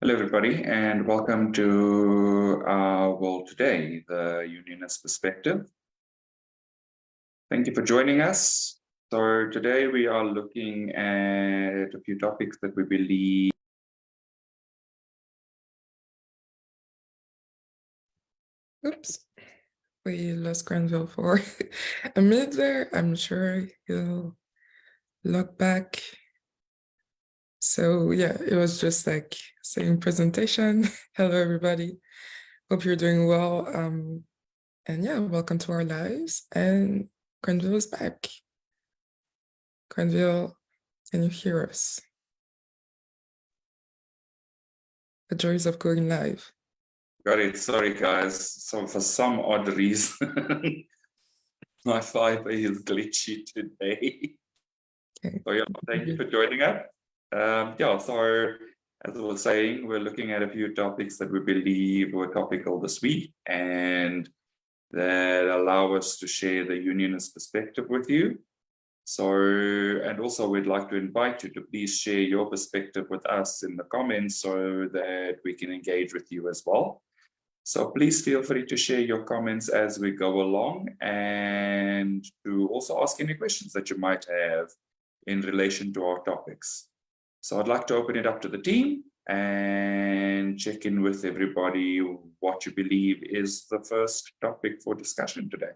Hello, everybody, and welcome to our World Today, the Unionist Perspective. Thank you for joining us. So today we are looking at a few topics that we believe. Oops, we lost Granville for a minute there. I'm sure he'll log back. So yeah, it was just like same presentation. Hello, everybody. Hope you're doing well. And yeah, welcome to our lives. And Granville is back. Granville, can you hear us? The joys of going live. Got it. Sorry, guys. So for some odd reason, my fiber is glitchy today. Okay. So yeah, thank you for joining us. So as I was saying, we're looking at a few topics that we believe were topical this week and that allow us to share the unionist perspective with you. So, and also we'd like to invite you to please share your perspective with us in the comments so that we can engage with you as well. So please feel free to share your comments as we go along and to also ask any questions that you might have in relation to our topics. So I'd like to open it up to the team and check in with everybody what you believe is the first topic for discussion today.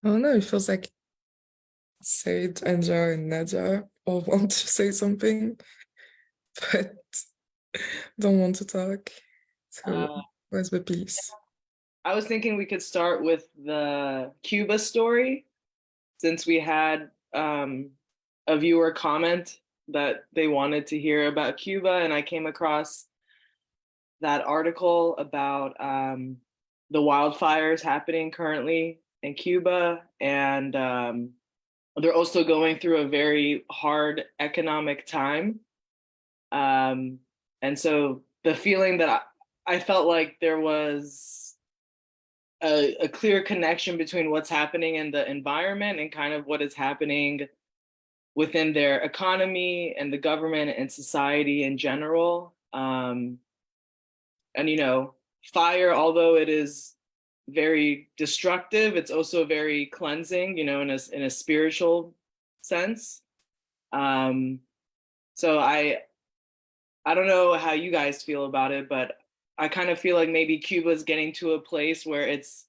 I don't know, it feels like Sage, Anja, and Nadia all want to say something, but don't want to talk. So where's the peace? I was thinking we could start with the Cuba story, since we had a viewer comment that they wanted to hear about Cuba, and I came across that article about the wildfires happening currently in Cuba, and they're also going through a very hard economic time. And so the feeling that I felt like there was a clear connection between what's happening in the environment and kind of what is happening within their economy and the government and society in general. And, you know, fire, although it is very destructive, it's also very cleansing, you know, in a spiritual sense. So I don't know how you guys feel about it, but I kind of feel like maybe Cuba's getting to a place where it's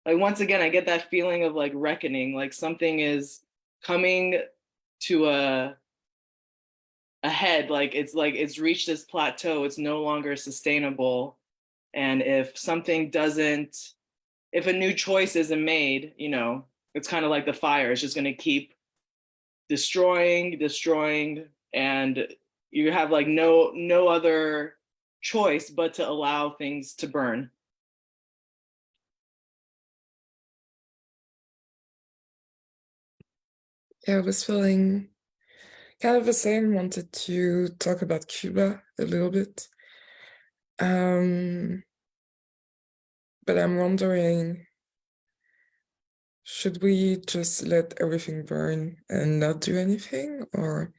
like, once again, I get that feeling of like reckoning, like something is coming to a head, like it's reached this plateau, it's no longer sustainable. And if a new choice isn't made, you know, it's kind of like the fire, it's just going to keep destroying, and you have like no other choice but to allow things to burn. Yeah, I was feeling kind of the same, wanted to talk about Cuba a little bit. But I'm wondering, should we just let everything burn and not do anything? Or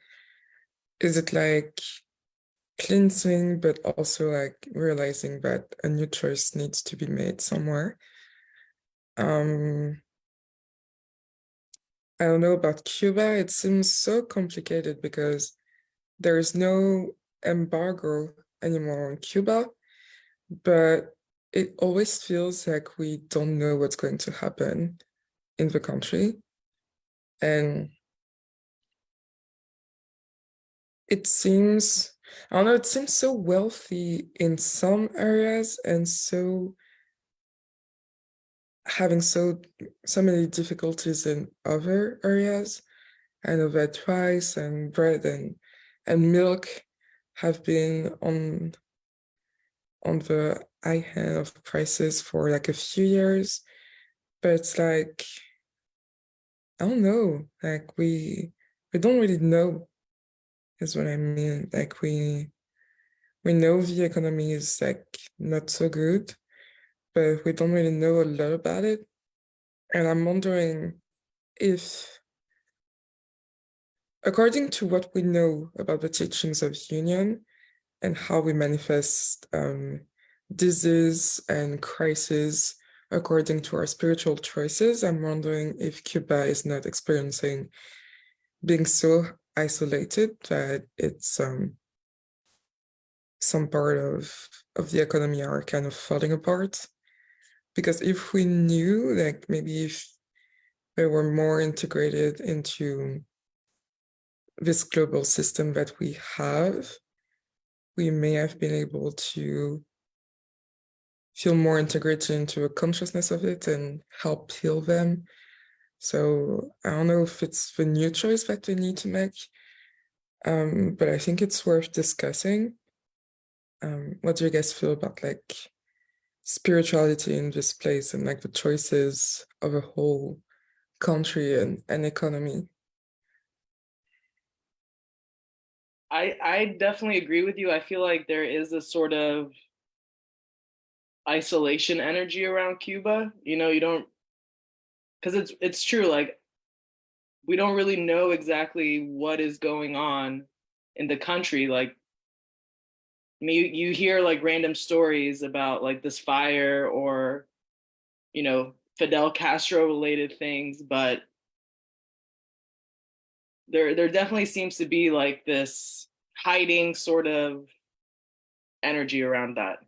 is it like cleansing, but also like realizing that a new choice needs to be made somewhere? I don't know about Cuba. It seems so complicated because there is no embargo anymore on Cuba, but it always feels like we don't know what's going to happen in the country. And it seems, I don't know, it seems so wealthy in some areas and so having so many difficulties in other areas. I know that rice and bread and milk have been on the high hand of prices for like a few years, but it's like, I don't know, like we don't really know is what I mean. Like we we know the economy is like not so good, but we don't really know a lot about it. And I'm wondering if, according to what we know about the teachings of union and how we manifest disease and crisis according to our spiritual choices, I'm wondering if Cuba is not experiencing being so isolated that it's some part of the economy are kind of falling apart. Because if we knew, like maybe if they were more integrated into this global system that we have, we may have been able to feel more integrated into a consciousness of it and help heal them. So I don't know if it's the new choice that we need to make, but I think it's worth discussing. What do you guys feel about like spirituality in this place and like the choices of a whole country and economy? I definitely agree with you. I feel like there is a sort of isolation energy around Cuba. You know, you don't, because it's true, like we don't really know exactly what is going on in the country. Like, I mean, you hear like random stories about like this fire or, you know, Fidel Castro related things, but there definitely seems to be like this hiding sort of energy around that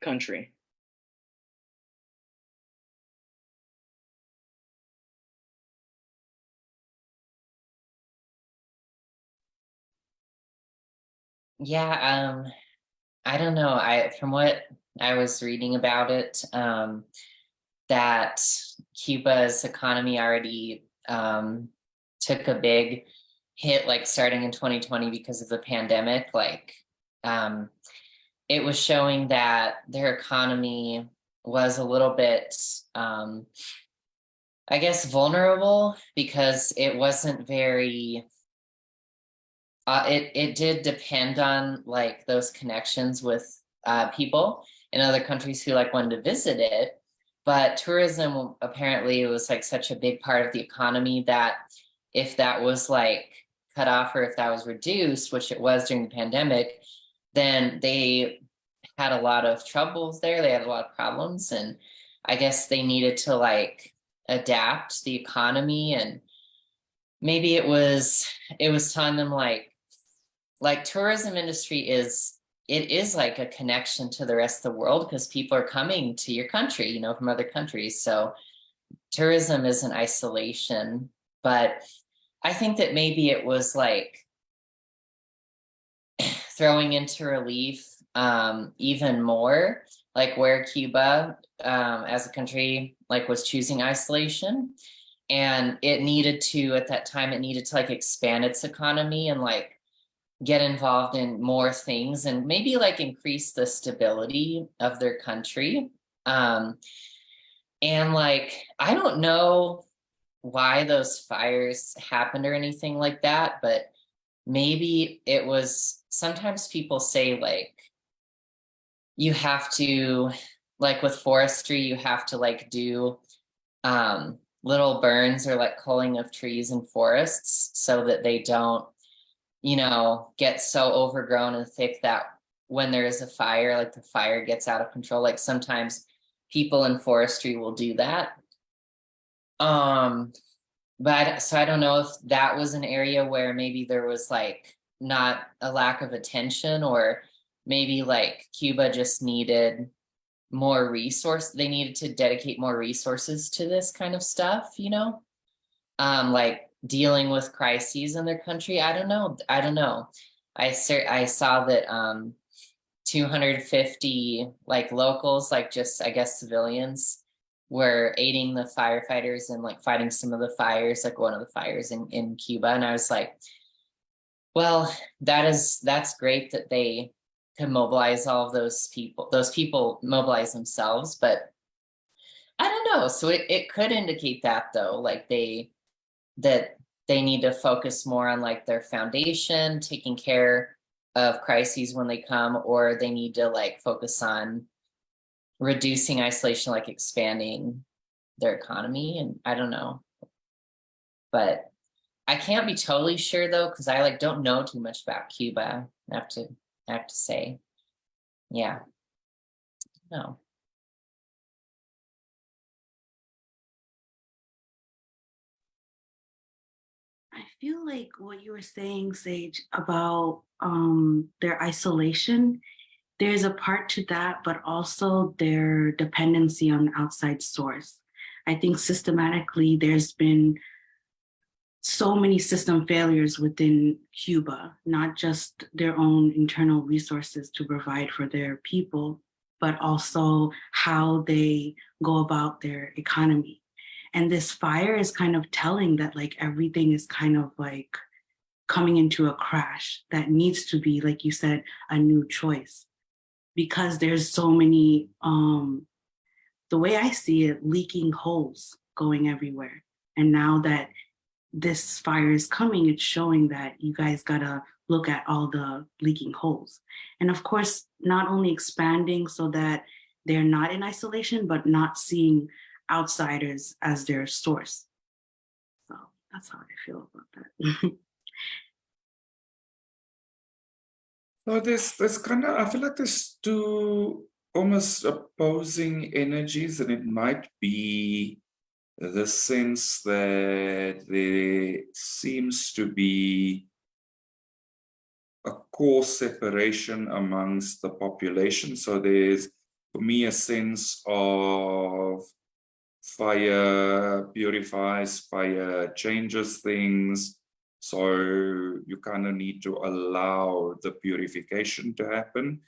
country. Yeah, I don't know. From what I was reading about it, that Cuba's economy already took a big hit, like starting in 2020 because of the pandemic. Like, it was showing that their economy was a little bit, I guess, vulnerable because it wasn't very. It did depend on like those connections with people in other countries who like wanted to visit it, but tourism apparently was like such a big part of the economy that if that was like cut off or if that was reduced, which it was during the pandemic, then they had a lot of troubles there. They had a lot of problems, and I guess they needed to like adapt the economy, and maybe it was telling them like tourism industry is like a connection to the rest of the world because people are coming to your country, you know, from other countries. So tourism is an isolation, but I think that maybe it was like throwing into relief even more, like where Cuba as a country like was choosing isolation, and it needed to, at that time, it needed to like expand its economy and like get involved in more things and maybe like increase the stability of their country. And like, I don't know why those fires happened or anything like that, but maybe it was, sometimes people say like, you have to, like with forestry, you have to like do little burns or like culling of trees and forests so that they don't, you know, get so overgrown and thick that when there is a fire, like the fire gets out of control. Like sometimes people in forestry will do that. But so I don't know if that was an area where maybe there was like not a lack of attention, or maybe like Cuba just needed more resource. They needed to dedicate more resources to this kind of stuff, you know? Like dealing with crises in their country. I don't know. I saw that 250 like locals, like just I guess civilians, were aiding the firefighters and like fighting some of the fires, like one of the fires in Cuba. And I was like, well, that's great that they could mobilize all of those people. Those people mobilize themselves, but I don't know. So it could indicate that though, like that they need to focus more on like their foundation, taking care of crises when they come, or they need to like focus on reducing isolation, like expanding their economy. And I don't know, but I can't be totally sure though, because I like don't know too much about Cuba. I have to say, yeah, no. I feel like what you were saying, Sage, about their isolation, there's a part to that, but also their dependency on outside source. I think systematically there's been so many system failures within Cuba, not just their own internal resources to provide for their people, but also how they go about their economy. And this fire is kind of telling that like everything is kind of like coming into a crash that needs to be, like you said, a new choice. Because there's so many, the way I see it, leaking holes going everywhere. And now that this fire is coming, it's showing that you guys gotta look at all the leaking holes. And of course, not only expanding so that they're not in isolation, but not seeing outsiders as their source. So that's how I feel about that. So there's kind of, I feel like there's two almost opposing energies, and it might be the sense that there seems to be a core separation amongst the population. So there's, for me, a sense of fire purifies, fire changes things. So you kind of need to allow the purification to happen.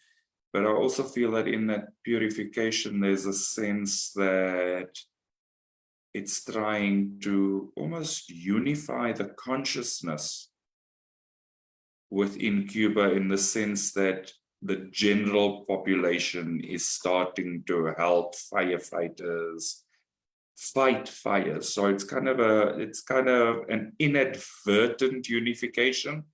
But I also feel that in that purification, there's a sense that it's trying to almost unify the consciousness within Cuba, in the sense that the general population is starting to help firefighters fight fires. So it's kind of an inadvertent unification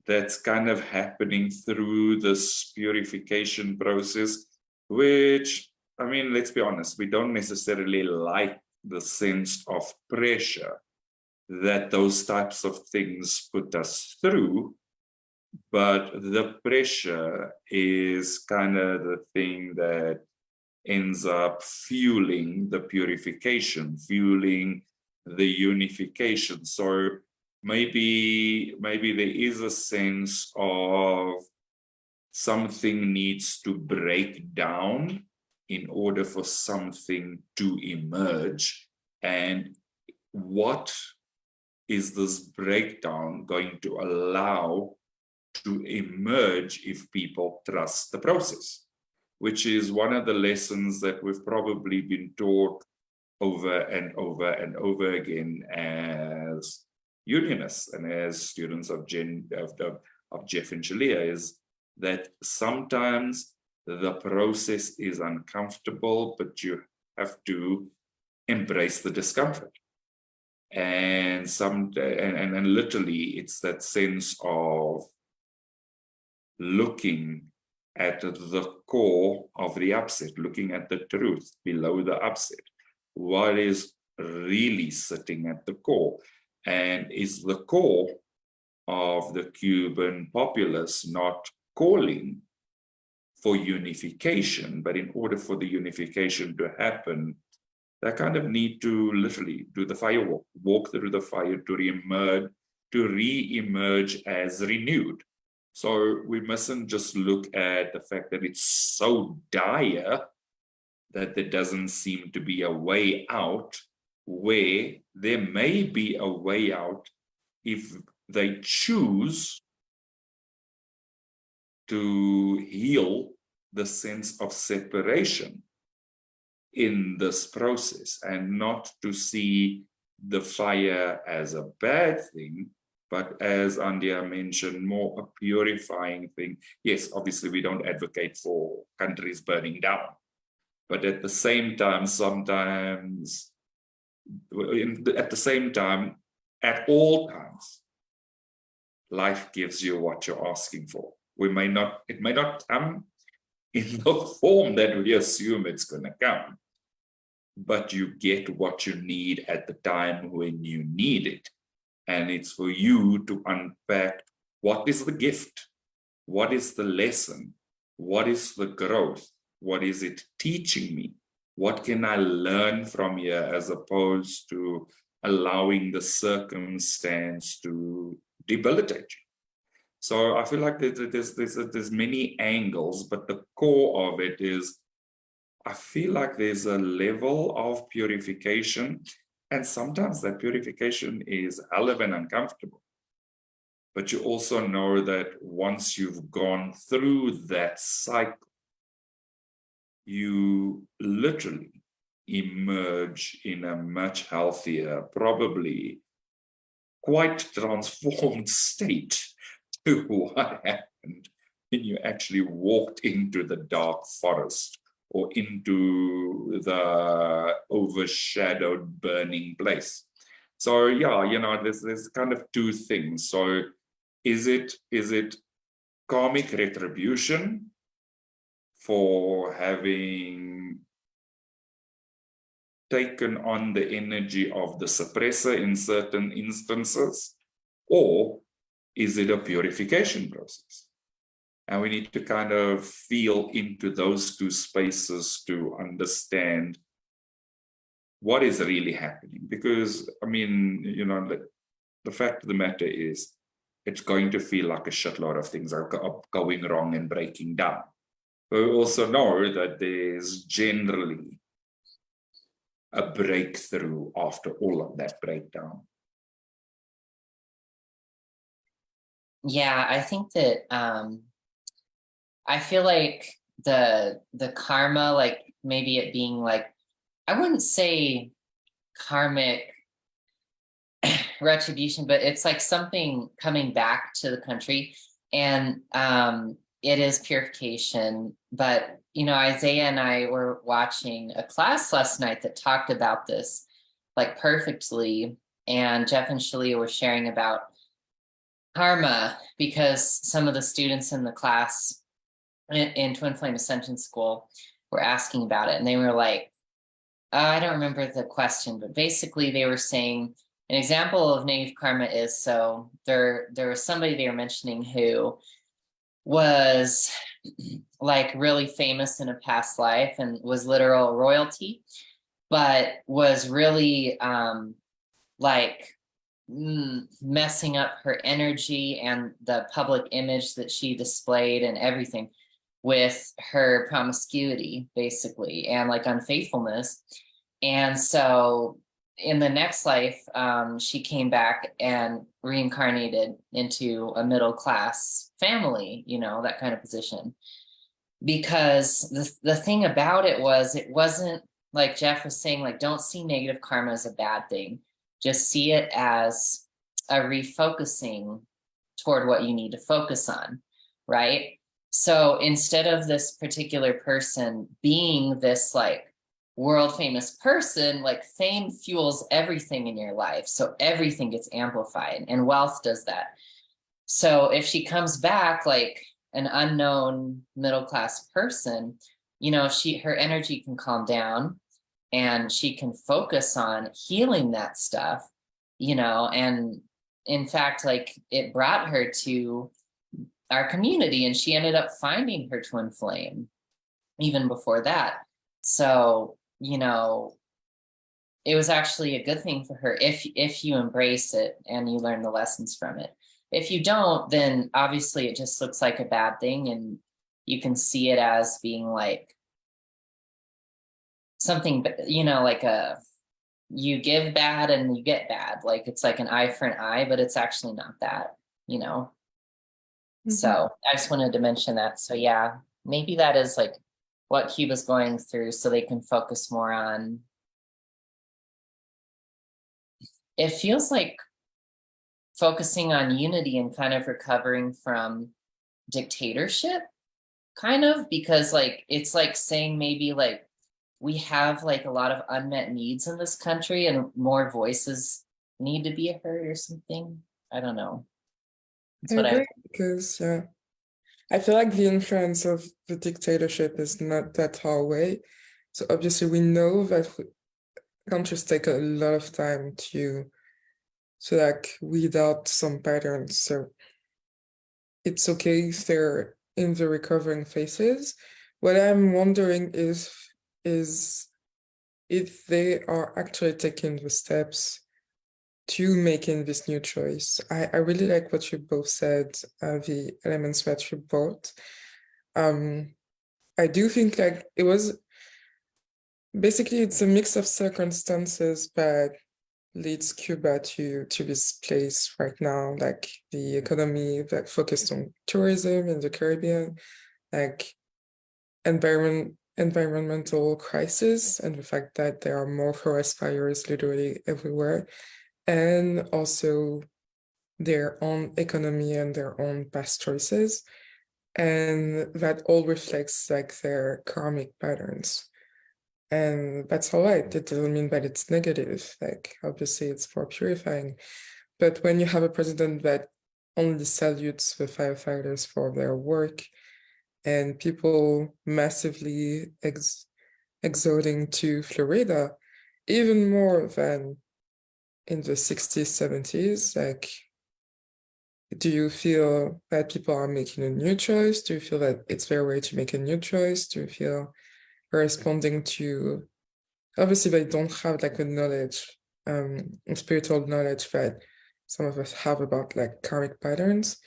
that's kind of happening through this purification process, which, I mean, let's be honest, we don't necessarily like the sense of pressure that those types of things put us through, but the pressure is kind of the thing that ends up fueling the purification, fueling the unification. So maybe there is a sense of something needs to break down in order for something to emerge. And what is this breakdown going to allow to emerge if people trust the process? Which is one of the lessons that we've probably been taught over and over and over again as Unionists and as students of Jeff and Shaleia, is that sometimes the process is uncomfortable, but you have to embrace the discomfort. And literally, it's that sense of looking at the core of the upset, looking at the truth below the upset. What is really sitting at the core? And is the core of the Cuban populace not calling for unification? But in order for the unification to happen, they kind of need to literally do the fire walk through the fire to re-emerge as renewed. So we mustn't just look at the fact that it's so dire that there doesn't seem to be a way out, where there may be a way out if they choose to heal the sense of separation in this process, and not to see the fire as a bad thing, but as Andia mentioned, more a purifying thing. Yes, obviously we don't advocate for countries burning down, but at the same time, at all times, life gives you what you're asking for. It may not come in the form that we assume it's going to come, but you get what you need at the time when you need it. And it's for you to unpack what is the gift, what is the lesson, what is the growth, what is it teaching me, what can I learn from here, as opposed to allowing the circumstance to debilitate you. So I feel like there's many angles, but the core of it is, I feel like there's a level of purification, and sometimes that purification is hell of and uncomfortable. But you also know that once you've gone through that cycle, you literally emerge in a much healthier, probably quite transformed state to what happened when you actually walked into the dark forest or into the overshadowed burning place. So yeah, you know, there's kind of two things. So is it karmic retribution for having taken on the energy of the suppressor in certain instances, or is it a purification process? And we need to kind of feel into those two spaces to understand what is really happening. Because, I mean, you know, the fact of the matter is, it's going to feel like a shitload of things are going wrong and breaking down. But we also know that there's generally a breakthrough after all of that breakdown. Yeah, I think that I feel like the karma, like maybe it being like, I wouldn't say karmic retribution, but it's like something coming back to the country, and it is purification. But you know, Isaiah and I were watching a class last night that talked about this like perfectly, and Jeff and Shaleia were sharing about karma, because some of the students in the class in Twin Flame Ascension School were asking about it, and they were like, I don't remember the question, but basically they were saying an example of negative karma is, so there was somebody they were mentioning who was like really famous in a past life and was literal royalty, but was really like messing up her energy and the public image that she displayed and everything with her promiscuity, basically, and like unfaithfulness. And so in the next life, she came back and reincarnated into a middle-class family, you know, that kind of position. Because the thing about it wasn't like Jeff was saying, like, don't see negative karma as a bad thing. Just see it as a refocusing toward what you need to focus on, right? So instead of this particular person being this like world famous person, like fame fuels everything in your life. So everything gets amplified, and wealth does that. So if she comes back like an unknown middle-class person, you know, her energy can calm down and she can focus on healing that stuff, you know. And in fact, like, it brought her to our community, and she ended up finding her twin flame even before that. So, you know, it was actually a good thing for her if you embrace it and you learn the lessons from it. If you don't, then obviously it just looks like a bad thing, and you can see it as being like something, you know, like you give bad and you get bad. Like it's like an eye for an eye, but it's actually not that, you know. Mm-hmm. So I just wanted to mention that. So yeah, maybe that is like what Cuba's going through, so they can focus more on. It feels like focusing on unity and kind of recovering from dictatorship, kind of, because like it's like saying maybe like we have like a lot of unmet needs in this country and more voices need to be heard or something. I don't know. That's I what I agree because I feel like the influence of the dictatorship is not that far away. So obviously we know that countries take a lot of time to like weed out some patterns. So it's okay if they're in the recovering phases. What I'm wondering is if they are actually taking the steps to making this new choice. I really like what you both said, the elements that you brought. I do think like it was basically it's a mix of circumstances that leads Cuba to this place right now, like the economy that focused on tourism in the Caribbean, like environmental crisis, and the fact that there are more forest fires literally everywhere, and also their own economy and their own past choices. And that all reflects like their karmic patterns. And that's all right. It doesn't mean that it's negative. Like, obviously, it's for purifying. But when you have a president that only salutes the firefighters for their work and people massively exoding to Florida, even more than in the 60s, 70s, like, do you feel that people are making a new choice? Do you feel that it's their way to make a new choice? Do you feel responding to, obviously they don't have like the knowledge, spiritual knowledge that some of us have about like karmic patterns.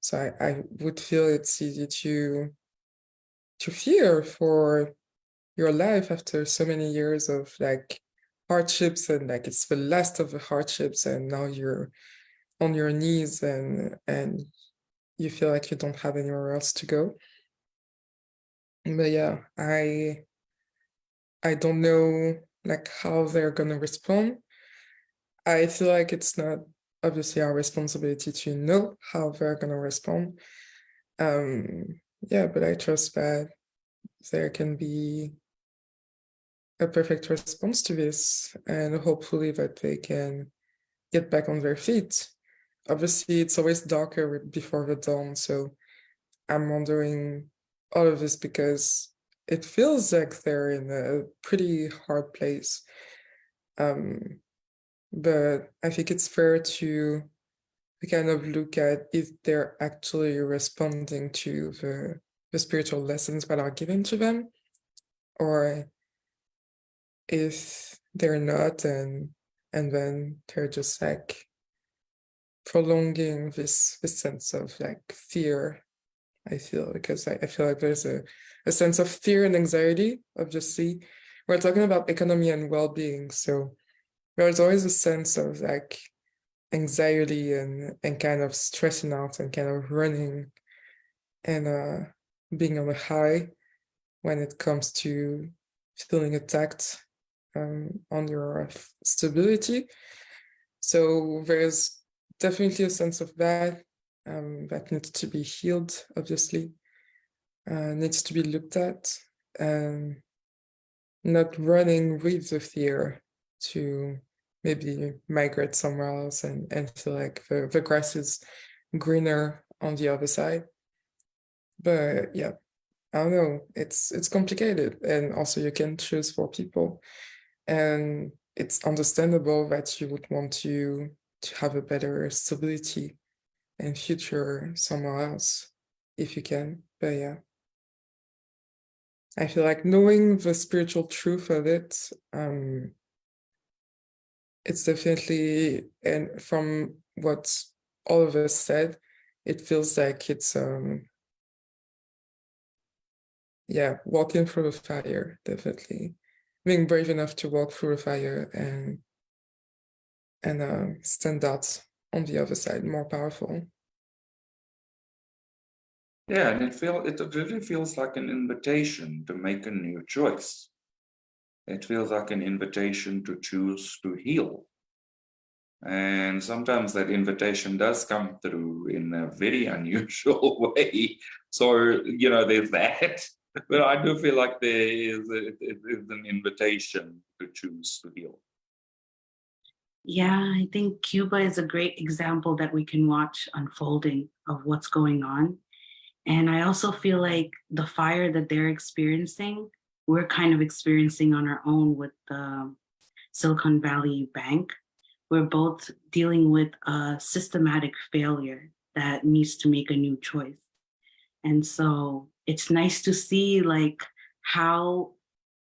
So I would feel it's easy to fear for your life after so many years of like hardships, and like it's the last of the hardships, and now you're on your knees and you feel like you don't have anywhere else to go. But yeah, I don't know like how they're gonna respond. I feel like it's not obviously our responsibility to know how they're gonna respond. Yeah, but I trust that there can be a perfect response to this, and hopefully that they can get back on their feet. Obviously, it's always darker before the dawn, so I'm wondering all of this because it feels like they're in a pretty hard place. But I think it's fair to kind of look at if they're actually responding to the spiritual lessons that are given to them, or if they're not, and then they're just like prolonging this sense of like fear. I feel because I feel like there's a sense of fear and anxiety. Obviously, we're talking about economy and well-being, so there's always a sense of like anxiety and kind of stressing out and kind of running and being on a high when it comes to feeling attacked on your stability. So there's definitely a sense of that that needs to be healed, obviously, needs to be looked at, and not running with the fear to maybe migrate somewhere else and feel like the grass is greener on the other side. But yeah, I don't know. It's complicated, and also you can choose for people, and it's understandable that you would want to have a better stability and future somewhere else if you can. But yeah, I feel like knowing the spiritual truth of it, it's definitely, and from what all of us said, it feels like it's yeah, walking through the fire, definitely being brave enough to walk through the fire and stand out on the other side, more powerful. Yeah, and it really feels like an invitation to make a new choice. It feels like an invitation to choose to heal. And sometimes that invitation does come through in a very unusual way. So, there's that. But I do feel like it is an invitation to choose to heal. Yeah, I think Cuba is a great example that we can watch unfolding of what's going on. And I also feel like the fire that they're experiencing, we're kind of experiencing on our own with the Silicon Valley Bank. We're both dealing with a systematic failure that needs to make a new choice. And so it's nice to see like how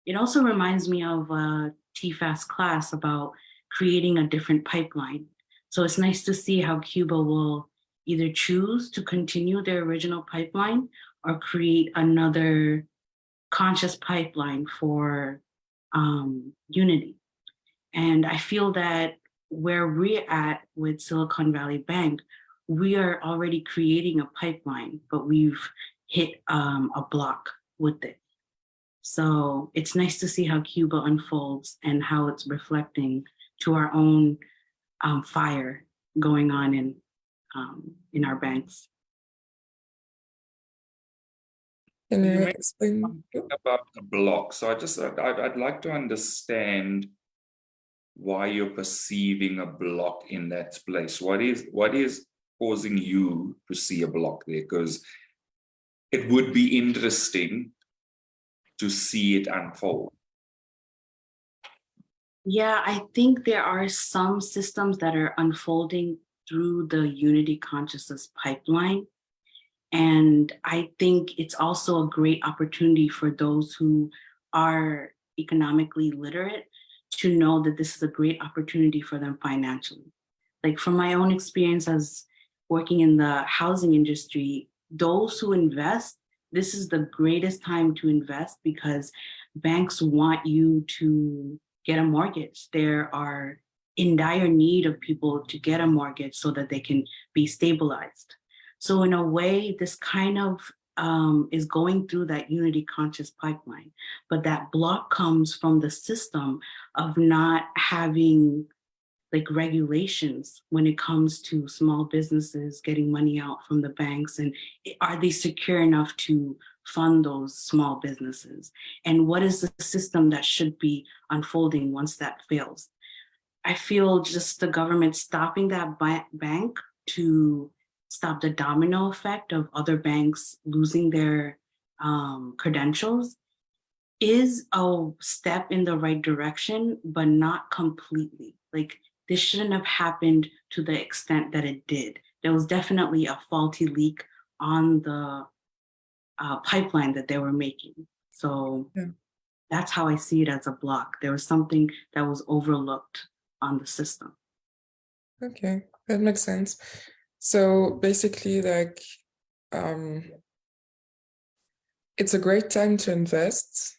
it also reminds me of a TFAS class about creating a different pipeline. So it's nice to see how Cuba will either choose to continue their original pipeline or create another conscious pipeline for unity. And I feel that where we're at with Silicon Valley Bank, we are already creating a pipeline, but we've hit a block with it. So it's nice to see how Cuba unfolds and how it's reflecting to our own fire going on in our banks. Can You you mentioned explain? about the block. So I'd like to understand why you're perceiving a block in that place. What is causing you to see a block there? Because it would be interesting to see it unfold. Yeah, I think there are some systems that are unfolding through the Unity Consciousness pipeline. And I think it's also a great opportunity for those who are economically literate to know that this is a great opportunity for them financially. Like from my own experience as working in the housing industry, those who invest, this is the greatest time to invest because banks want you to get a mortgage. There are in dire need of people to get a mortgage so that they can be stabilized. So in a way, this kind of is going through that unity conscious pipeline, but that block comes from the system of not having like regulations when it comes to small businesses getting money out from the banks, and are they secure enough to fund those small businesses? And what is the system that should be unfolding once that fails? I feel just the government stopping that bank to stop the domino effect of other banks losing their credentials is a step in the right direction, but not completely. Like this shouldn't have happened to the extent that it did. There was definitely a faulty leak on the pipeline that they were making. So that's how I see it as a block. There was something that was overlooked on the system. Okay, that makes sense. So basically, like, it's a great time to invest,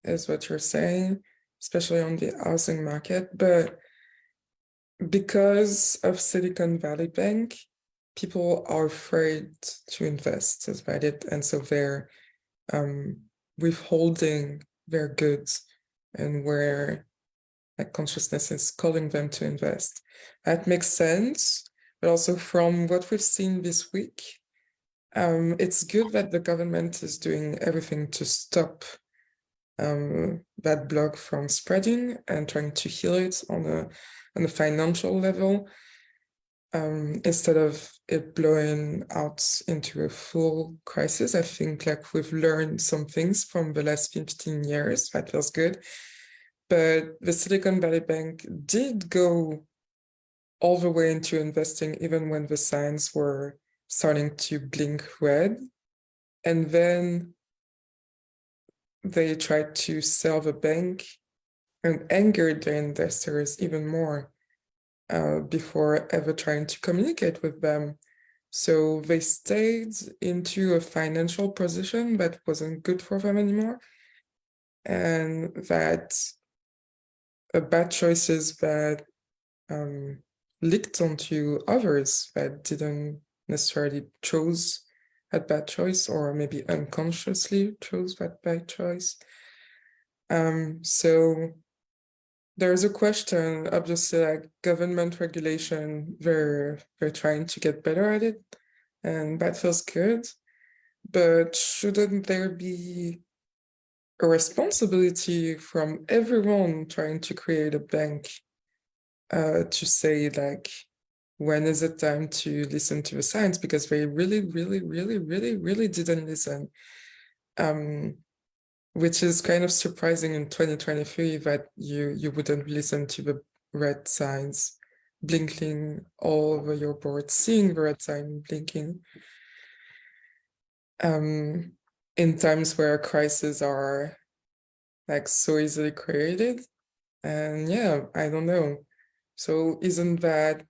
is what you're saying, especially on the housing market. But because of Silicon Valley Bank, people are afraid to invest, is about it. And so they're withholding their goods and where like consciousness is calling them to invest. That makes sense. But also from what we've seen this week, it's good that the government is doing everything to stop that block from spreading and trying to heal it on a financial level, instead of it blowing out into a full crisis. I think like we've learned some things from the last 15 years. That feels good. But the Silicon Valley Bank did go all the way into investing even when the signs were starting to blink red. And then they tried to sell the bank and angered the investors even more before ever trying to communicate with them. So they stayed into a financial position that wasn't good for them anymore. And that bad choices that leaked onto others that didn't necessarily chose that bad choice, or maybe unconsciously chose that bad choice. So there's a question, obviously, like government regulation, they're trying to get better at it, and that feels good. But shouldn't there be a responsibility from everyone trying to create a bank to say like, when is it time to listen to the science? Because they really didn't listen. Which is kind of surprising in 2023 that you wouldn't listen to the red signs blinking all over your board, seeing the red sign blinking. In times where crises are like so easily created. And yeah, I don't know. So isn't that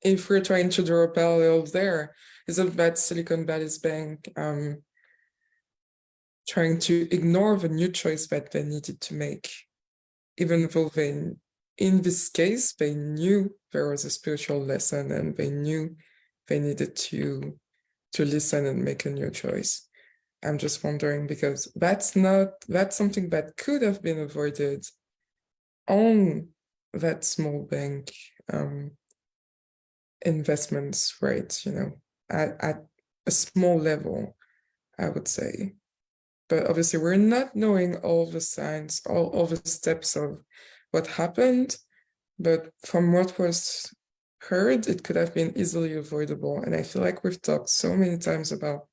if we're trying to draw a parallel there, isn't that Silicon Valley's bank trying to ignore the new choice that they needed to make, even though in this case, they knew there was a spiritual lesson and they knew they needed to listen and make a new choice. I'm just wondering, because that's something that could have been avoided on that small bank investments rate, at a small level, I would say. But obviously we're not knowing all the signs, all the steps of what happened, but from what was heard, it could have been easily avoidable. And I feel like we've talked so many times about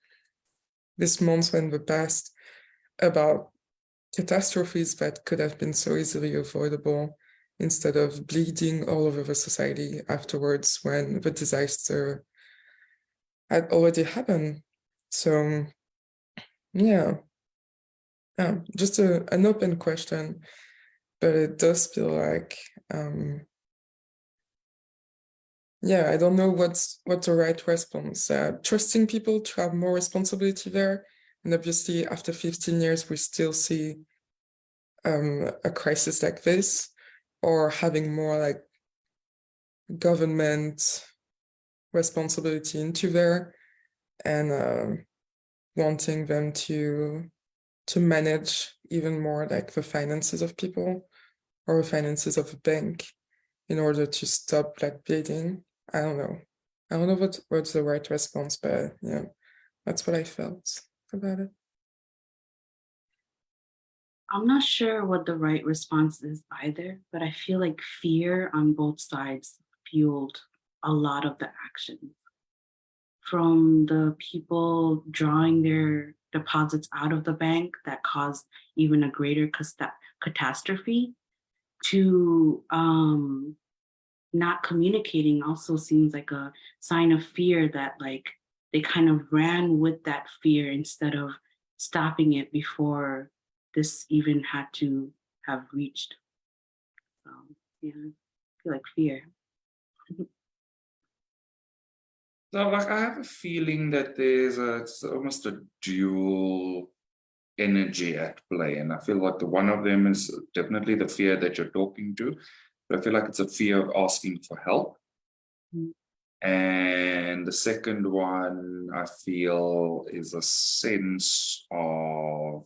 this month and the past about catastrophes that could have been so easily avoidable instead of bleeding all over the society afterwards when the disaster had already happened. So yeah, just an open question, but it does feel like, I don't know what's the right response. Trusting people to have more responsibility there, and obviously after 15 years we still see a crisis like this, or having more like government responsibility into there, and wanting them to manage even more like the finances of people or the finances of a bank in order to stop like bleeding. I don't know what's the right response, but yeah, that's what I felt about it. I'm not sure what the right response is either, but I feel like fear on both sides fueled a lot of the actions. From the people drawing their deposits out of the bank that caused even a greater catastrophe, to not communicating also seems like a sign of fear, that like they kind of ran with that fear instead of stopping it before this even had to have reached. So yeah, I feel like fear. So like I have a feeling that it's almost a dual energy at play, and I feel like one of them is definitely the fear that you're talking to, but I feel like it's a fear of asking for help. And the second one I feel is a sense of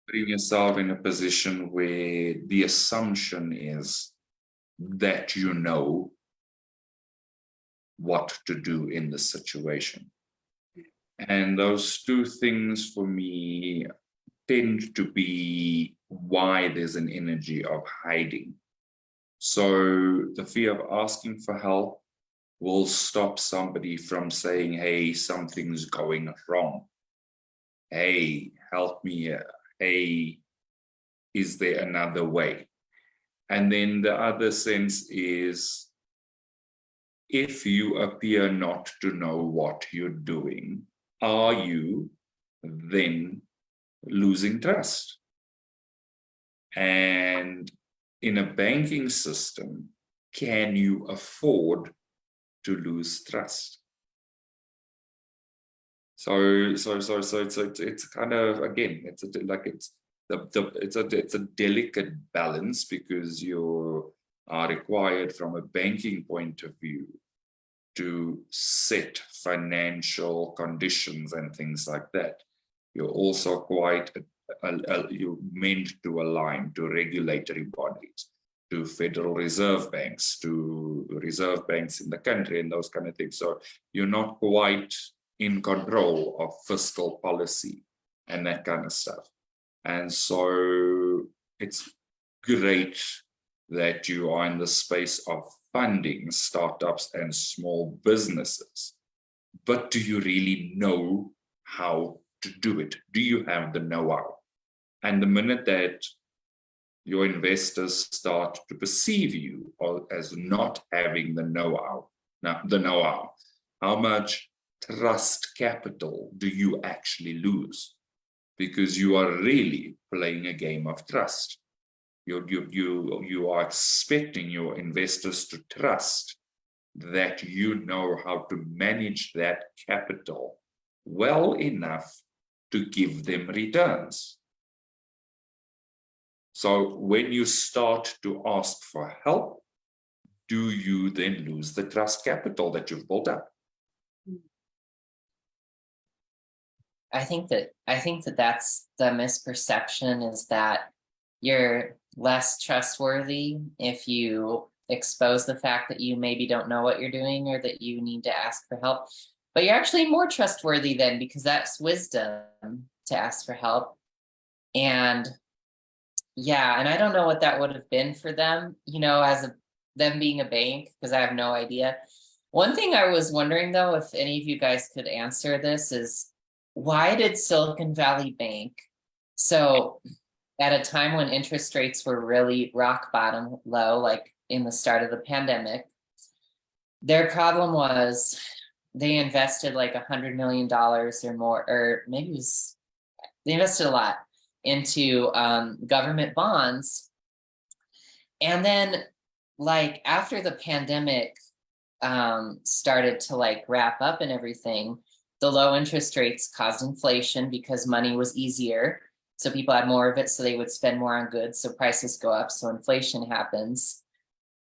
putting yourself in a position where the assumption is that you know what to do in the situation. And those two things for me tend to be why there's an energy of hiding. So the fear of asking for help will stop somebody from saying, hey, something's going wrong. Hey, help me here. Hey, is there another way? And then the other sense is, if you appear not to know what you're doing, are you then losing trust? And in a banking system, can you afford to lose trust? So it's kind of, again, it's a delicate balance, because you are required from a banking point of view to set financial conditions and things like that. You're also quite you're meant to align to regulatory bodies, to Federal Reserve banks, to reserve banks in the country, and those kind of things. So you're not quite in control of fiscal policy and that kind of stuff. And so it's great that you are in the space of funding startups and small businesses, but do you really know how to do it? Do you have the know-how? And the minute that your investors start to perceive you as not having the know-how, how much trust capital do you actually lose? Because you are really playing a game of trust. You are expecting your investors to trust that you know how to manage that capital well enough to give them returns. So when you start to ask for help, do you then lose the trust capital that you've built up? I think that that's the misperception, is that you're less trustworthy if you expose the fact that you maybe don't know what you're doing or that you need to ask for help. But you're actually more trustworthy then, because that's wisdom to ask for help. And yeah, and I don't know what that would have been for them, as them being a bank, because I have no idea. One thing I was wondering, though, if any of you guys could answer this, is why did Silicon Valley Bank, so at a time when interest rates were really rock bottom low, like in the start of the pandemic, their problem was they invested like $100 million or more, or maybe it was, they invested a lot into government bonds. And then like after the pandemic started to like wrap up and everything, the low interest rates caused inflation because money was easier. So people had more of it, so they would spend more on goods. So prices go up, so inflation happens.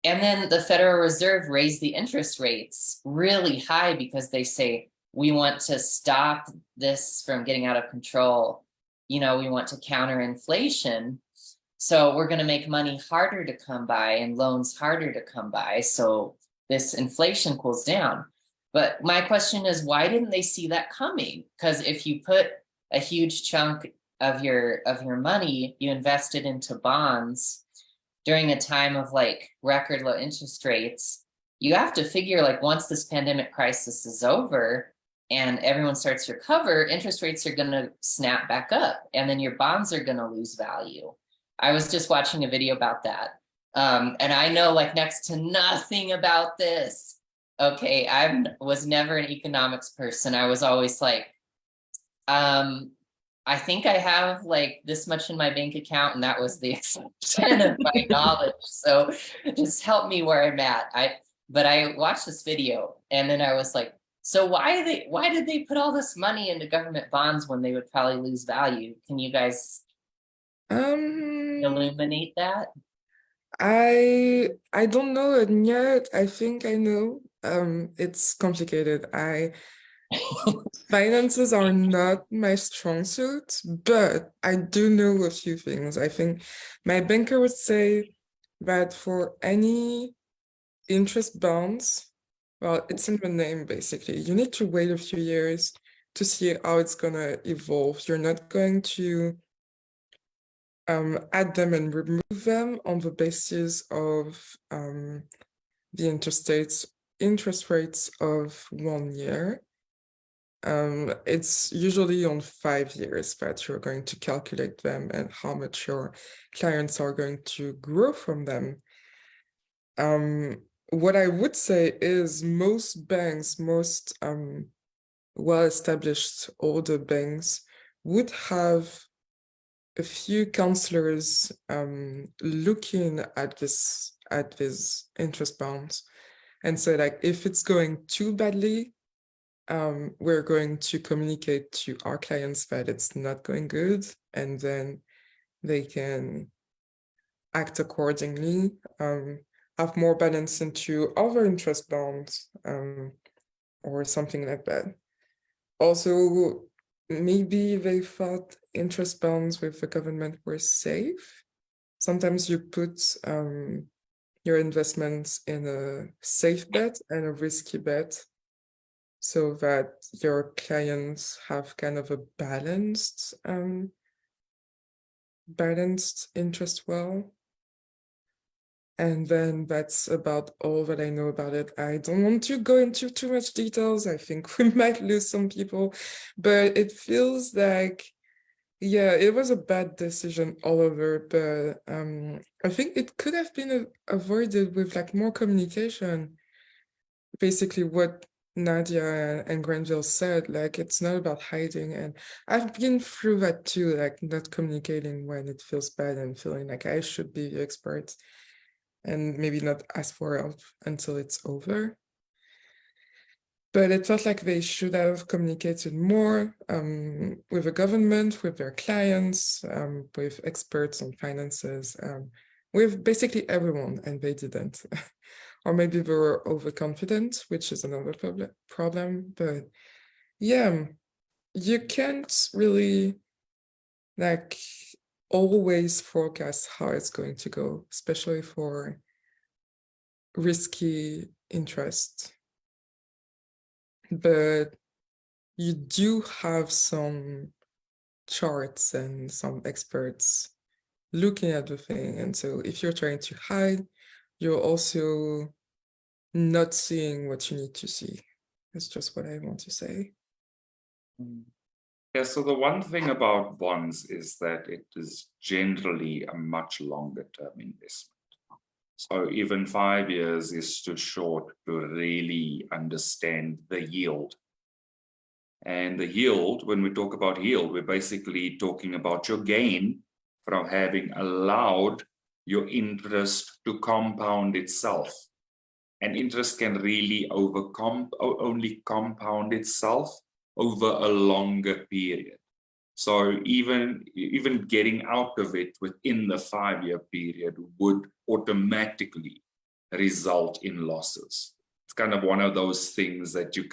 And then the Federal Reserve raised the interest rates really high because they say, we want to stop this from getting out of control. We want to counter inflation. So we're going to make money harder to come by and loans harder to come by. So this inflation cools down. But my question is, why didn't they see that coming? Because if you put a huge chunk of your money, you invested into bonds during a time of like record low interest rates, you have to figure like once this pandemic crisis is over and everyone starts to recover, interest rates are going to snap back up and then your bonds are going to lose value. I was just watching a video about that. And I know like next to nothing about this. Okay, I was never an economics person. I was always like, I think I have like this much in my bank account, and that was the extent of my knowledge. So just help me where I'm at. But I watched this video and then I was like, so why did they put all this money into government bonds when they would probably lose value? Can you guys illuminate that? I don't know it yet. I think I know. It's complicated. Finances are not my strong suit, but I do know a few things. I think my banker would say that for any interest bonds, well, it's in the name basically. You need to wait a few years to see how it's gonna evolve. You're not going to add them and remove them on the basis of the interest rates of 1 year. It's usually on 5 years that you're going to calculate them and how much your clients are going to grow from them. What I would say is most banks, most well-established older banks would have a few counselors looking at these interest bonds and say like, if it's going too badly, we're going to communicate to our clients that it's not going good, and then they can act accordingly, have more balance into other interest bonds, or something like that. Also, maybe they thought interest bonds with the government were safe. Sometimes you put your investments in a safe bet and a risky bet, so that your clients have kind of a balanced balanced interest well. And then that's about all that I know about it. I don't want to go into too much details. I think we might lose some people, but it feels like, yeah, it was a bad decision all over, but I think it could have been avoided with like more communication. Basically what Nadia and Granville said, like it's not about hiding, and I've been through that too, like not communicating when it feels bad and feeling like I should be the expert and maybe not ask for help until it's over. But it felt like they should have communicated more with the government, with their clients, with experts on finances, with basically everyone, and they didn't. Or maybe they were overconfident, which is another problem. But yeah, you can't really like always forecast how it's going to go, especially for risky interest. But you do have some charts and some experts looking at the thing. And so if you're trying to hide, you're also not seeing what you need to see. That's just what I want to say. Yeah, so the one thing about bonds is that it is generally a much longer term investment. So even 5 years is too short to really understand the yield. And the yield, when we talk about yield, we're basically talking about your gain from having allowed your interest to compound itself. And interest can really only compound itself over a longer period. So even getting out of it within the 5-year period would automatically result in losses. It's kind of one of those things that you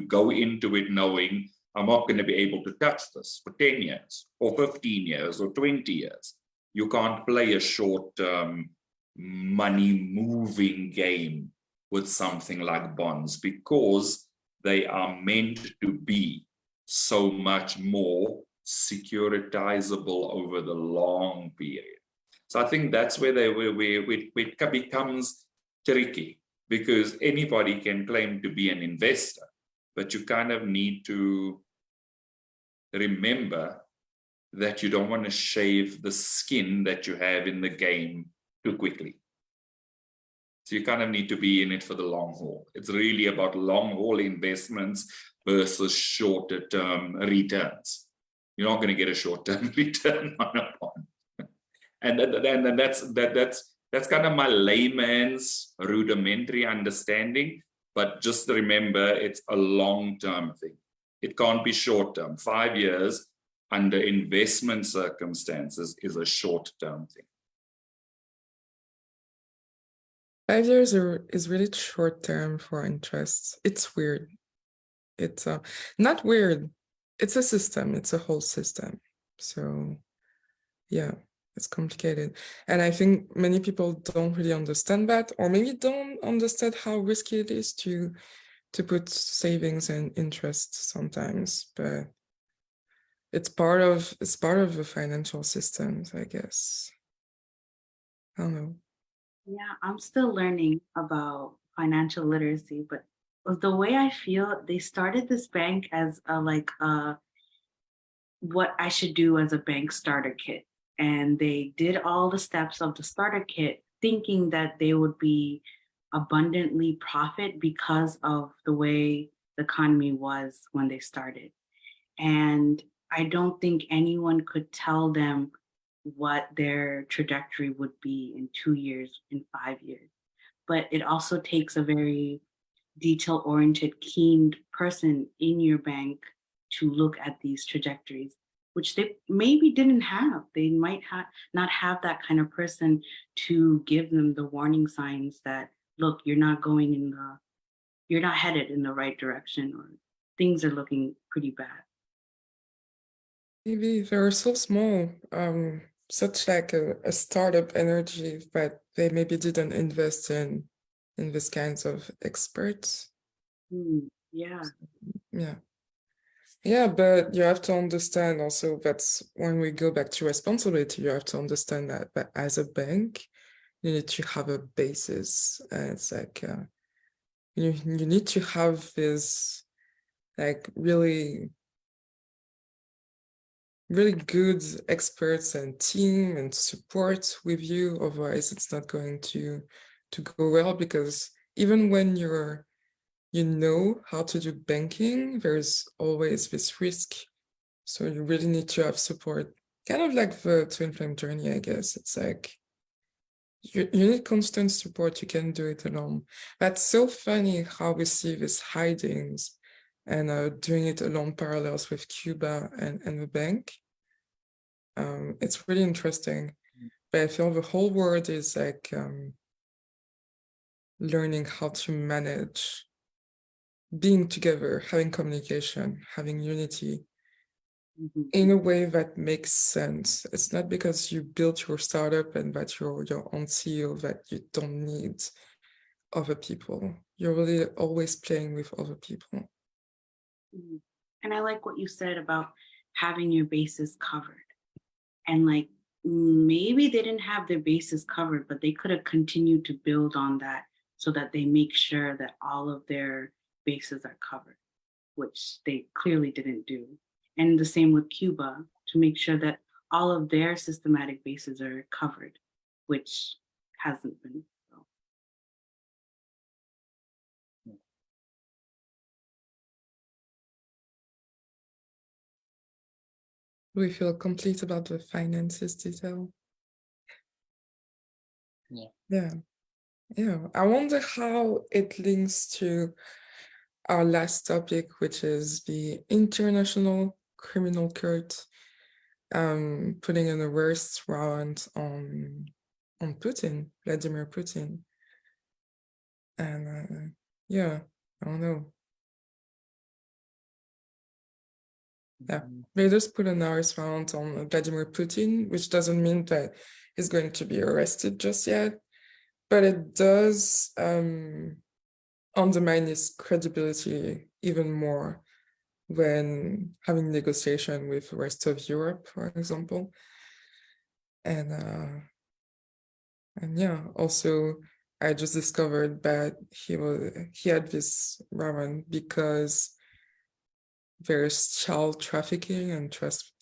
go into it knowing I'm not going to be able to touch this for 10 years or 15 years or 20 years. You can't play a short-term money-moving game with something like bonds because they are meant to be so much more securitizable over the long period. So I think that's where it becomes tricky, because anybody can claim to be an investor, but you kind of need to remember that you don't want to shave the skin that you have in the game too quickly. So you kind of need to be in it for the long haul. It's really about long haul investments versus shorter term returns. You're not going to get a short term return on a bond. And that's kind of my layman's rudimentary understanding. But just remember, it's a long term thing. It can't be short term. 5 years under investment circumstances is a short term thing. 5 years is really short term for interests. It's weird. It's not weird. It's a system. It's a whole system. So yeah, it's complicated. And I think many people don't really understand that, or maybe don't understand how risky it is to put savings and interest sometimes. But it's part of the financial systems, I guess. I don't know. Yeah, I'm still learning about financial literacy, but the way I feel, they started this bank as what I should do as a bank starter kit. And they did all the steps of the starter kit thinking that they would be abundantly profit because of the way the economy was when they started. And I don't think anyone could tell them what their trajectory would be in 2 years, in 5 years. But it also takes a very detail-oriented, keen person in your bank to look at these trajectories, which they maybe didn't have. They might not have that kind of person to give them the warning signs that, look, you're not headed in the right direction, or things are looking pretty bad. Maybe they're so small, such like a startup energy, but they maybe didn't invest in this kinds of experts. Yeah. Yeah. Yeah, but you have to understand also that's when we go back to responsibility, you have to understand that as a bank, you need to have a basis. And it's like you need to have this like really good experts and team and support with you. Otherwise, it's not going to go well, because even when you know how to do banking, there's always this risk. So you really need to have support. Kind of like the twin flame journey, I guess. It's like you need constant support. You can't do it alone. That's so funny how we see these hidings and doing it alone parallels with Cuba and the bank. It's really interesting. But I feel the whole world is like learning how to manage being together, having communication, having unity Mhm. in a way that makes sense. It's not because you built your startup and that you're your own CEO that you don't need other people. You're really always playing with other people. Mhm. And I like what you said about having your bases covered. And like maybe they didn't have their bases covered, but they could have continued to build on that so that they make sure that all of their bases are covered, which they clearly didn't do. And the same with Cuba, to make sure that all of their systematic bases are covered, which hasn't been. So. We feel complete about the finances detail. Yeah. Yeah. I wonder how it links to our last topic, which is the International Criminal Court putting an arrest warrant on Putin, Vladimir Putin. And yeah, I don't know. Yeah, they just put an arrest warrant on Vladimir Putin, which doesn't mean that he's going to be arrested just yet, but it does undermine his credibility even more when having negotiation with the rest of Europe, for example. And yeah, also I just discovered that he had this warrant because there's child trafficking and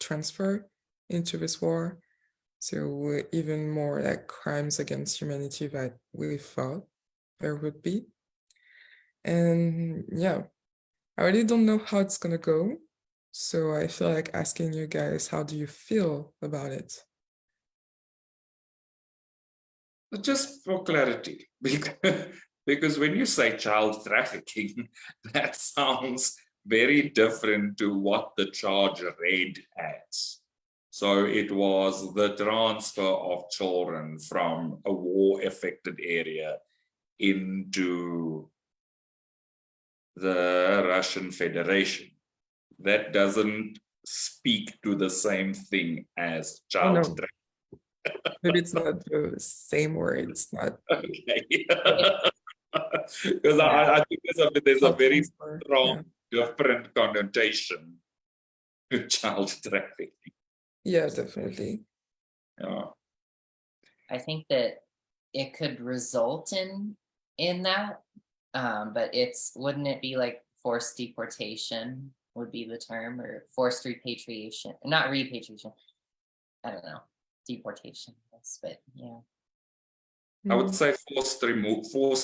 transfer into this war. So even more like crimes against humanity that we thought there would be. And yeah, I really don't know how it's gonna go. So I feel like asking you guys, how do you feel about it? Just for clarity, because when you say child trafficking, that sounds very different to what the charge read as. So it was the transfer of children from a war-affected area into the Russian Federation. That doesn't speak to the same thing as child no. trafficking. Maybe it's not the same word. It's not. Okay. Because I think there's a very strong different connotation to child trafficking. Yeah, definitely. Yeah. I think that it could result in that, but wouldn't it be like forced deportation would be the term, or forced repatriation? Not repatriation. I don't know. Deportation, yes, but yeah. I would say forced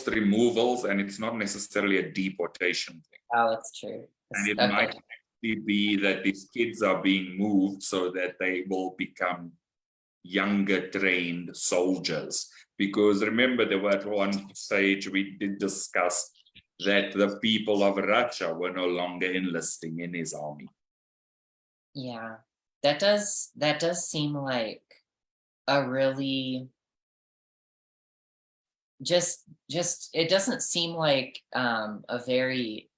removals, and it's not necessarily a deportation thing. Oh, that's true. And it might actually be that these kids are being moved so that they will become younger trained soldiers. Because remember, there were at one stage we did discuss that the people of Russia were no longer enlisting in his army. Yeah, that does seem like a really just it doesn't seem like a very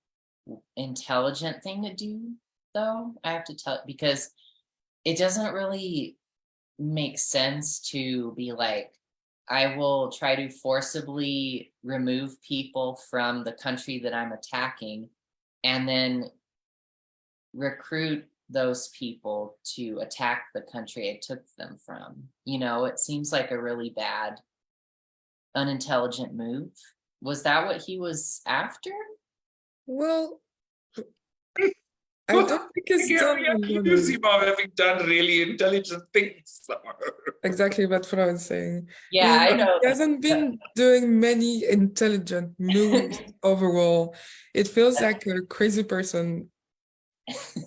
intelligent thing to do, though, I have to tell, because it doesn't really make sense to be like, I will try to forcibly remove people from the country that I'm attacking, and then recruit those people to attack the country I took them from. You know, it seems like a really bad, unintelligent move. Was that what he was after? Well, I don't think it's done We a lot accuse of- him of having done really intelligent things. exactly that's what I was saying. Yeah, I know. He hasn't been doing many intelligent moves overall. It feels like a crazy person.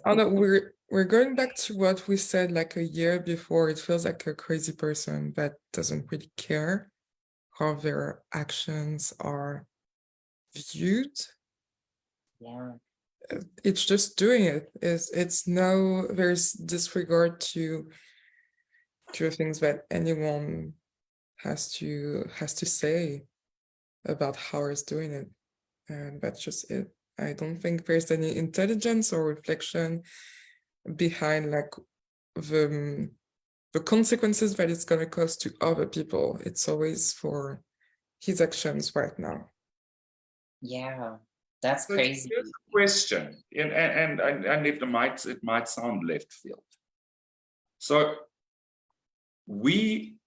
Oh no, we're going back to what we said like a year before. It feels like a crazy person that doesn't really care how their actions are viewed. Yeah. It's just doing it. It's no, there's disregard to the things that anyone has to say about how it's doing it, and that's just it. I don't think there's any intelligence or reflection behind like the consequences that it's gonna cause to other people. It's always for his actions right now. Yeah. That's So crazy. here's a question, and it might sound left field. So we,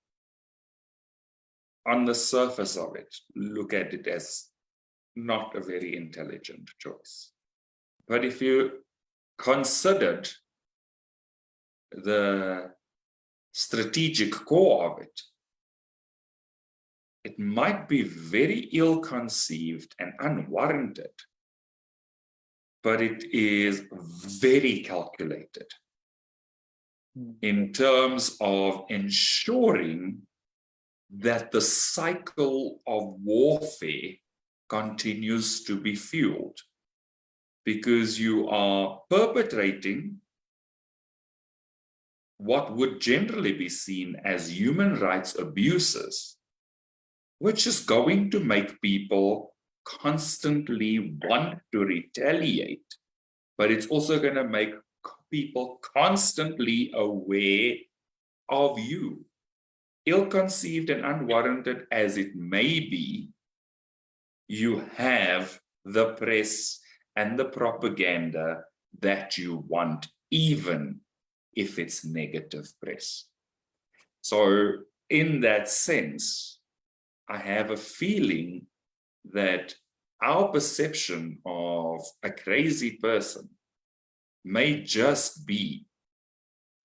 on the surface of it, look at it as not a very intelligent choice. But if you considered the strategic core of it, it might be very ill-conceived and unwarranted, but it is very calculated in terms of ensuring that the cycle of warfare continues to be fueled, because you are perpetrating what would generally be seen as human rights abuses, which is going to make people constantly want to retaliate, but it's also going to make people constantly aware of you. Ill-conceived and unwarranted as it may be, you have the press and the propaganda that you want, even if it's negative press. So in that sense, I have a feeling that our perception of a crazy person may just be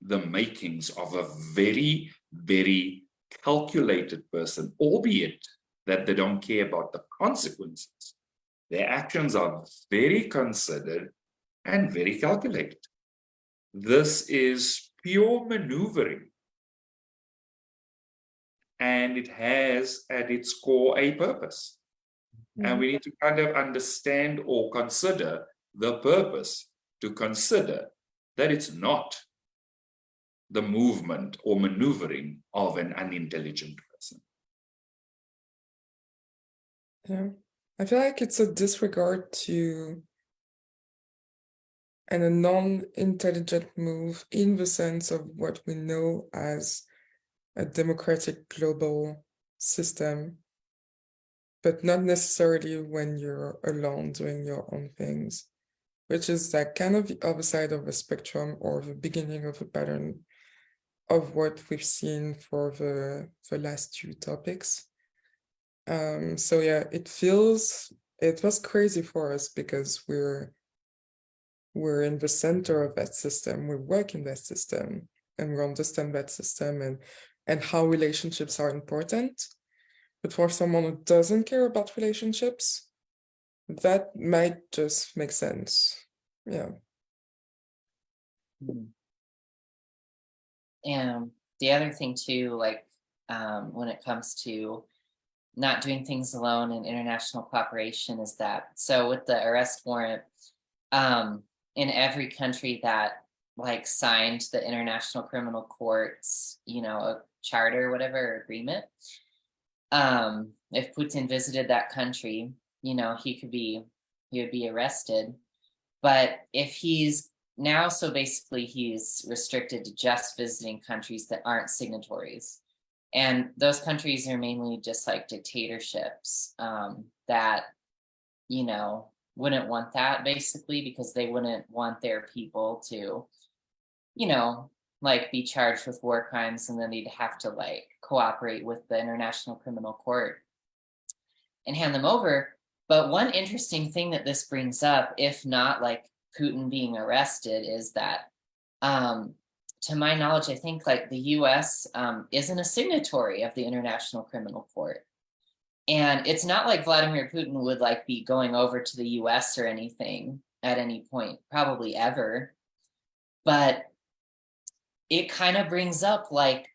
the makings of a very, very calculated person, albeit that they don't care about the consequences. Their actions are very considered and very calculated. This is pure maneuvering, and it has at its core a purpose. And we need to kind of understand or consider the purpose, to consider that it's not the movement or maneuvering of an unintelligent person. Yeah, I feel like it's a disregard to and a non-intelligent move in the sense of what we know as a democratic global system, but not necessarily when you're alone doing your own things, which is like kind of the other side of the spectrum, or the beginning of a pattern of what we've seen for the last two topics. So yeah, it was crazy for us because we're in the center of that system, we work in that system, and we understand that system and how relationships are important. But for someone who doesn't care about relationships, that might just make sense. Yeah. And the other thing too, like when it comes to not doing things alone in international cooperation, is that, so with the arrest warrant, in every country that like signed the International Criminal Court's, you know, a charter, whatever agreement, if Putin visited that country, you know, he would be arrested. But if he's now, so basically he's restricted to just visiting countries that aren't signatories. And those countries are mainly just like dictatorships that, you know, wouldn't want that basically, because they wouldn't want their people to, you know, like be charged with war crimes, and then they'd have to like cooperate with the International Criminal Court and hand them over. But one interesting thing that this brings up, if not like Putin being arrested, is that to my knowledge, I think like the US isn't a signatory of the International Criminal Court. And it's not like Vladimir Putin would like be going over to the US or anything at any point, probably ever. But it kind of brings up like,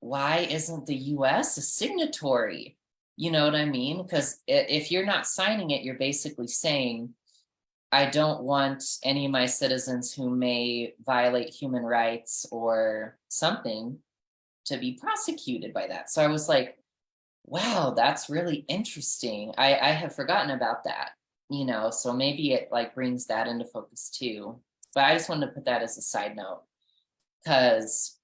why isn't the US a signatory? You know what I mean? Because if you're not signing it, you're basically saying, I don't want any of my citizens who may violate human rights or something to be prosecuted by that. So I was like, wow, that's really interesting. I have forgotten about that, you know, so maybe it like brings that into focus too. But I just wanted to put that as a side note, because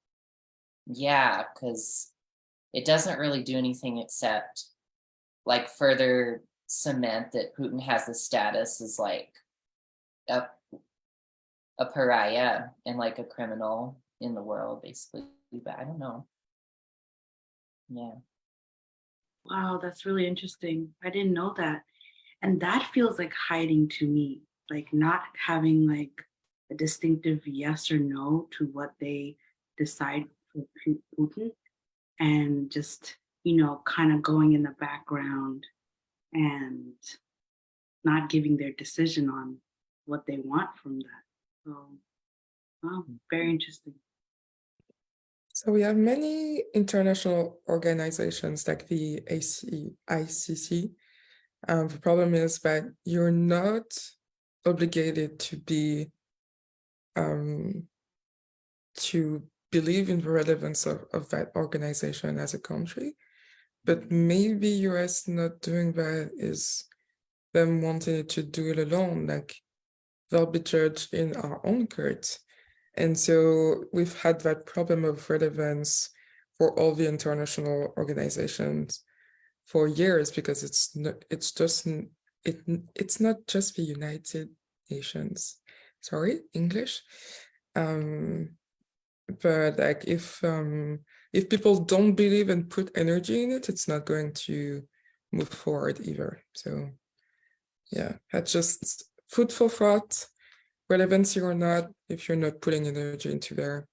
it doesn't really do anything except like further cement that Putin has the status as like a pariah and like a criminal in the world, basically. But I don't know. Yeah. Wow, that's really interesting. I didn't know that. And that feels like hiding to me, like not having like a distinctive yes or no to what they decide for Putin, and just, you know, kind of going in the background and not giving their decision on what they want from that. So, wow, very interesting. So we have many international organizations like the ICC. The problem is that you're not obligated to be to believe in the relevance of that organization as a country, but maybe US not doing that is them wanting to do it alone, like they'll be judged in our own courts. And so we've had that problem of relevance for all the international organizations for years, because it's not just the United Nations. Sorry, English. But like if people don't believe and put energy in it, it's not going to move forward either. So yeah, that's just food for thought. Relevancy or not, if you're not putting energy into there,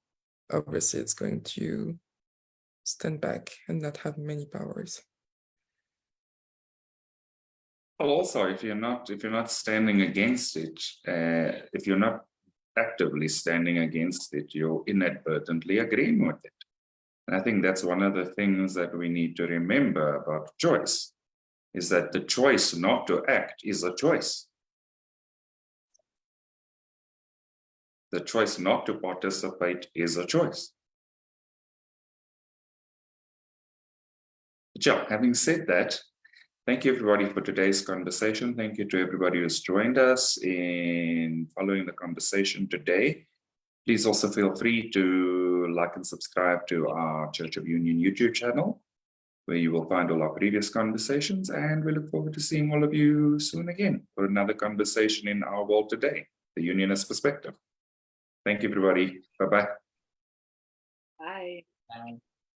obviously it's going to stand back and not have many powers. Well, also, if you're not standing against it, if you're not actively standing against it, you're inadvertently agreeing with it. And I think that's one of the things that we need to remember about choice, is that the choice not to act is a choice. The choice not to participate is a choice. So, having said that, thank you everybody for today's conversation. Thank you to everybody who's joined us in following the conversation today. Please also feel free to like and subscribe to our Church of Union YouTube channel, where you will find all our previous conversations, and we look forward to seeing all of you soon again for another conversation in our world today, the Unionist perspective. Thank you, everybody. Bye-bye. Bye. Bye.